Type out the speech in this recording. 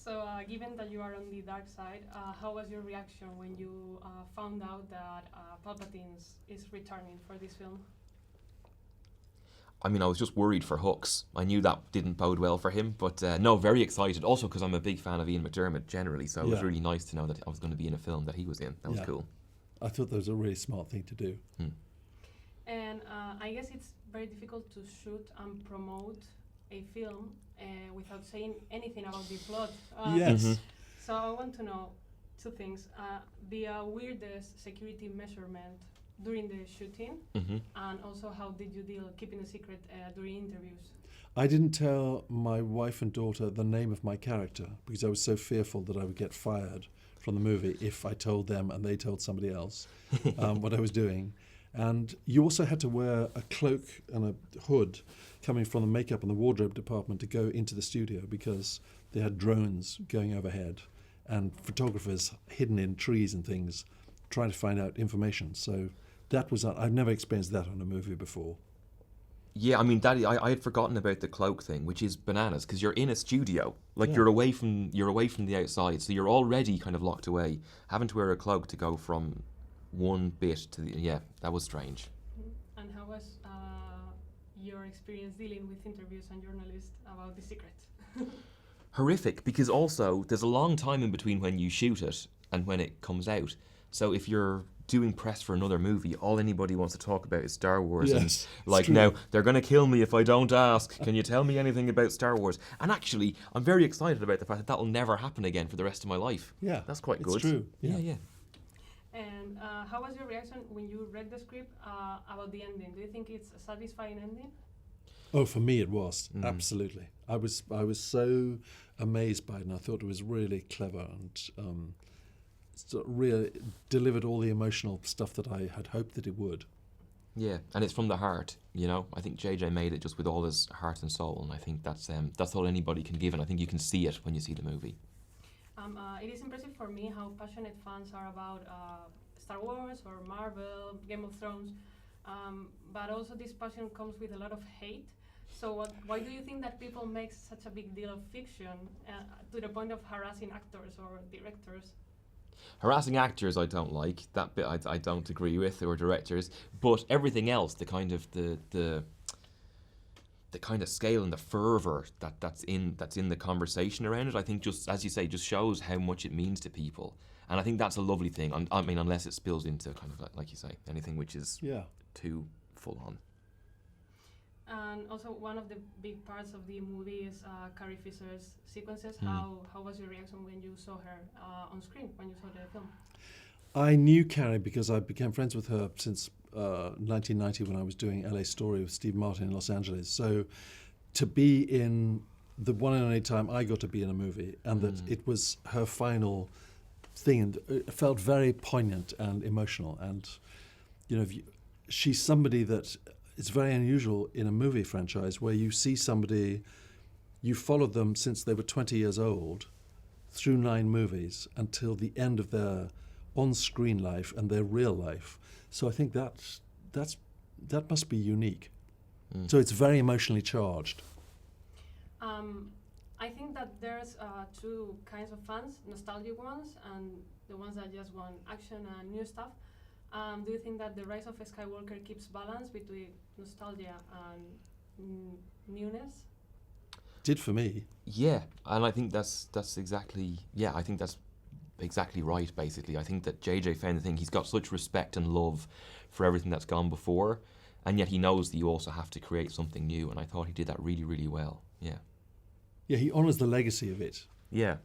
So, given that you are on the dark side, how was your reaction when you found out that Palpatine is returning for this film? I mean, I was just worried for Hux. I knew that didn't bode well for him, but no, very excited. Also because I'm a big fan of Ian McDiarmid generally, so it was really nice to know that I was going to be in a film that he was in. That was cool. I thought that was a really smart thing to do. And I guess it's very difficult to shoot and promote a film without saying anything about the plot. Yes. So I want to know two things. The weirdest security measurement during the shooting, and also how did you deal keeping a secret during interviews? I didn't tell my wife and daughter the name of my character because I was so fearful that I would get fired from the movie if I told them and they told somebody else what I was doing. And you also had to wear a cloak and a hood coming from the makeup and the wardrobe department to go into the studio because they had drones going overhead and photographers hidden in trees and things trying to find out information. So that was, I've never experienced that on a movie before. Yeah, I mean, Daddy, I had forgotten about the cloak thing, which is bananas, because you're in a studio. Like, you're away from the outside, so you're already kind of locked away. Having to wear a cloak to go from one bit to the... Yeah, that was strange. And how was your experience dealing with interviews and journalists about The Secret? Horrific, because also, there's a long time in between when you shoot it and when it comes out. So if you're doing press for another movie, all anybody wants to talk about is Star Wars. Yes, and like, true. now, they're going to kill me if I don't ask. Can you tell me anything about Star Wars? And actually, I'm very excited about the fact that that'll never happen again for the rest of my life. Yeah, That's quite good. It's true. Yeah. And how was your reaction when you read the script about the ending? Do you think it's a satisfying ending? Oh, for me it was, absolutely. I was so amazed by it, and I thought it was really clever and sort of really delivered all the emotional stuff that I had hoped that it would. Yeah, and it's from the heart, you know. I think JJ made it just with all his heart and soul, and I think that's all anybody can give, and I think you can see it when you see the movie. It is impressive for me how passionate fans are about Star Wars or Marvel, Game of Thrones, but also this passion comes with a lot of hate. So why do you think that people make such a big deal of fiction to the point of harassing actors or directors? Harassing actors I don't like, that bit I don't agree with, or directors, but everything else, the kind of the kind of scale and the fervour that's in the conversation around it, I think, just as you say, just shows how much it means to people, and I think that's a lovely thing. I mean, unless it spills into kind of like you say, anything which is too full on. And also, one of the big parts of the movie is Carrie Fisher's sequences. How was your reaction when you saw her on screen, when you saw the film? I knew Carrie because I became friends with her since 1990 when I was doing LA Story with Steve Martin in Los Angeles. So to be in the one and only time I got to be in a movie, and that it was her final thing, and it felt very poignant and emotional. And, you know, she's somebody that... It's very unusual in a movie franchise where you see somebody, you followed them since they were 20 years old through 9 movies until the end of their on-screen life and their real life. So I think that must be unique. So it's very emotionally charged. I think that there's two kinds of fans, nostalgic ones and the ones that just want action and new stuff. Do you think that the rise of Skywalker keeps balance between nostalgia and newness? Did for me. Yeah, and I think that's exactly right, basically. I think that JJ found the thing, he's got such respect and love for everything that's gone before, and yet he knows that you also have to create something new, and I thought he did that really, really well. Yeah. Yeah, he honours the legacy of it. Yeah.